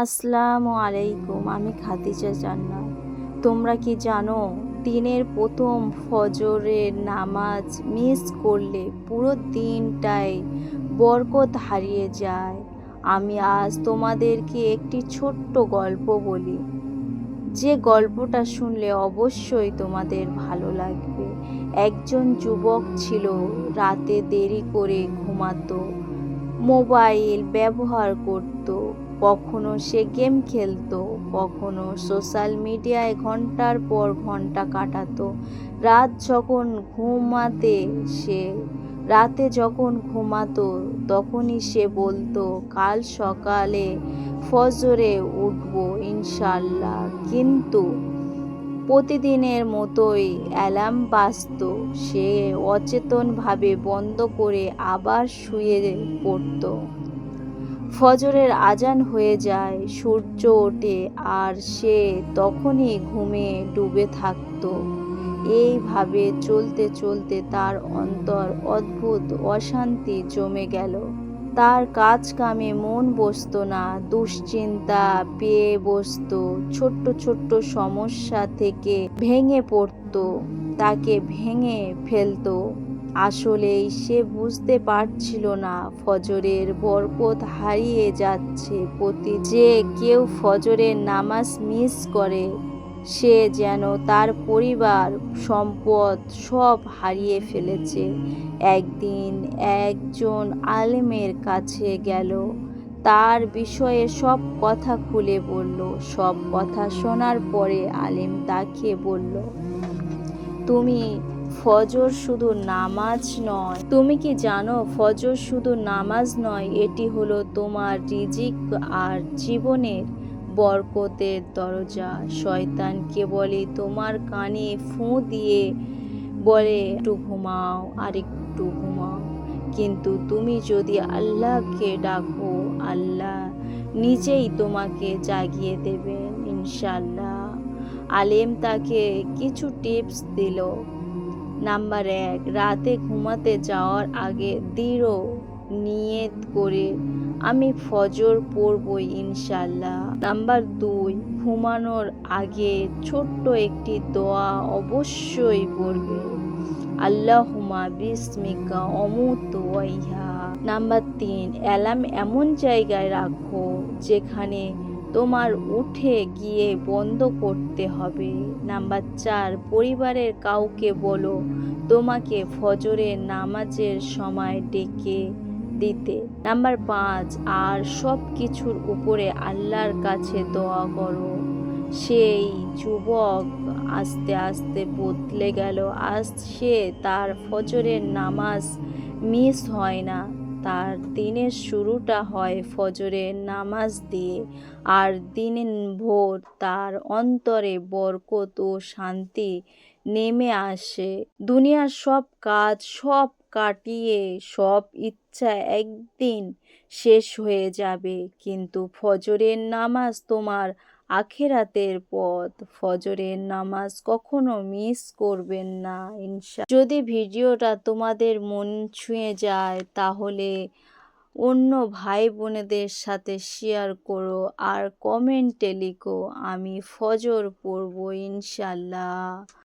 আসসালামু আলাইকুম। আমি খাদিজা জান্নাত। তোমরা কি জানো, দিনের প্রথম ফজরের নামাজ মিস করলে পুরো দিনটাই বরকত হারিয়ে যায়। আমি আজ তোমাদেরকে একটি ছোট্ট গল্প বলি, যে গল্পটা শুনলে অবশ্যই তোমাদের ভালো লাগবে। একজন যুবক ছিল, রাতে দেরি করে ঘুমাতো, মোবাইল ব্যবহার করত, কখনো সে গেম খেলতো, কখনো সোশ্যাল মিডিয়ায় ঘন্টার পর ঘন্টা কাটাতো। রাত যখন ঘুমাতে সে রাতে যখন ঘুমাতো তখনই সে বলতো, কাল সকালে ফজরে উঠবো ইনশাল্লাহ। কিন্তু প্রতিদিনের মতোই অ্যালার্ম বাজত, সে অচেতনভাবে বন্ধ করে আবার শুয়ে পড়ত। ফজরের আজান হয়ে যায়, সূর্য ওঠে, আর সে তখনই ঘুমে ডুবে থাকত। এইভাবে চলতে চলতে তার অন্তর অদ্ভুত অশান্তি জমে গেল। তার কাজ কামে মন বসত না, দুশ্চিন্তা পেয়ে বসত, ছোট্ট ছোট্ট সমস্যা থেকে ভেঙে পড়ত, তাকে ভেঙে ফেলতো। আসলেই সে বুঝতে পারছিল না ফজরের বরকত হারিয়ে যাচ্ছে। যে কেউ ফজরের নামাজ মিস করে, সে যেন তার পরিবার সম্পদ সব হারিয়ে ফেলেছে। একদিন একজন আলেমের কাছে গেল, তার বিষয়ে সব কথা খুলে বলল। সব কথা শোনার পরে আলেম তাকে বলল, তুমি তুমি কি জানো, ফজর শুধু নামাজ নয়, এটি হলো তোমার রিজিক আর জীবনের বরকতের দরজা। শয়তানকে বলে তোমার কানে ফুঁ দিয়ে বলে, একটু ঘুমাও আর একটু ঘুমাও, কিন্তু তুমি যদি আল্লাহকে ডাকো, আল্লাহ নিজেই তোমাকে জাগিয়ে দেবেন ইনশাল্লাহ। আলেম তাকে কিছু টিপস দিল। নাম্বার 1, রাতে ঘুমাতে যাওয়ার আগে দৃঢ় নিয়ত করে, আমি ফজর পড়বই ইনশাল্লাহ। নাম্বার 2, ঘুমানোর আগে ছোট্ট একটি দোয়া অবশ্যই পড়বে, আল্লাহুম্মা বিসমিকা আমুতু ওয়া আহইয়া। নাম্বার 3, অ্যালার্ম এমন জায়গায় রাখো যেখানে তোমার উঠে গিয়ে বন্ধ করতে হবে। নাম্বার 4, পরিবারের কাউকে বলো তোমাকে ফজরের নামাজের সময় ডেকে দিতে। নাম্বার 5, আর সব কিছুর উপরে আল্লাহর কাছে দোয়া করো। সেই যুবক আস্তে আস্তে বদলে গেল। আজ সে তার ফজরের নামাজ মিস হয় না, তার দিনের শুরুটা হয় ফজরের নামাজ দিয়ে, আর দিনভর তার অন্তরে বরকত ও শান্তি নেমে আসে। দুনিয়ার সব কাজ সব কাটিয়ে সব ইচ্ছা একদিন শেষ হয়ে যাবে, কিন্তু ফজরের নামাজ তোমার আখিরাতের পথ। ফজরের নামাজ কখনো মিস করবেন না যদি ভিডিওটা তোমাদের মন ছুঁয়ে যায় তাহলে অন্য ভাই বোনেদের সাথে শেয়ার করো আর কমেন্টে লিখো, আমি ফজর পড়ব ইনশাল্লাহ।